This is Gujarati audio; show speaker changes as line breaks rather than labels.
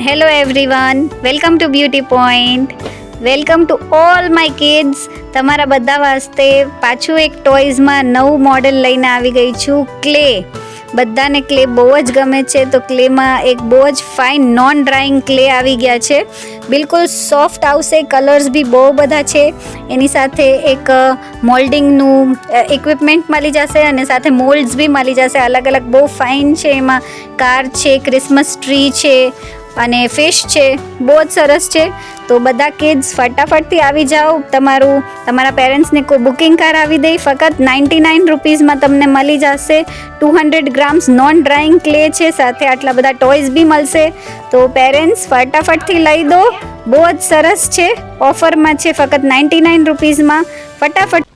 Hello everyone, welcome to Beauty Point. Welcome to all my kids. તમારા બધા વાસ્તે પાછું એક ટોયઝમાં નવું મોડેલ લઈને આવી ગઈ છું. ક્લે. બધાને ક્લે બહુ જ ગમે છે, તો ક્લેમાં એક બહુ જ ફાઇન નોન ડ્રાઈંગ ક્લે આવી ગયા છે. બિલકુલ સોફ્ટ આવશે, કલર્સ બી બહુ બધા છે. એની સાથે એક મોલ્ડિંગનું ઇક્વિપમેન્ટ મળી જશે અને સાથે મોલ્ડ્સ બી મળી જશે. અલગ અલગ બહુ ફાઇન છે. એમાં કાર છે, ક્રિસમસ ટ્રી છે અને ફિશ છે. બહુ જ સરસ છે. તો બધા કિડ્સ ફટાફટથી આવી જાઓ. તમારા પેરેન્ટ્સને કોઈ બુકિંગ કરાવી દે. ફક્ત 99 રૂપીઝમાં તમને મળી જશે. 200 ગ્રામ્સ નોન ડ્રાઈંગ ક્લે છે, સાથે આટલા બધા ટોયઝ બી મળશે. તો પેરેન્ટ્સ ફટાફટથી લઈ દો. બહુ જ સરસ છે. ઓફરમાં છે, ફક્ત 99 રૂપીઝમાં. ફટાફટ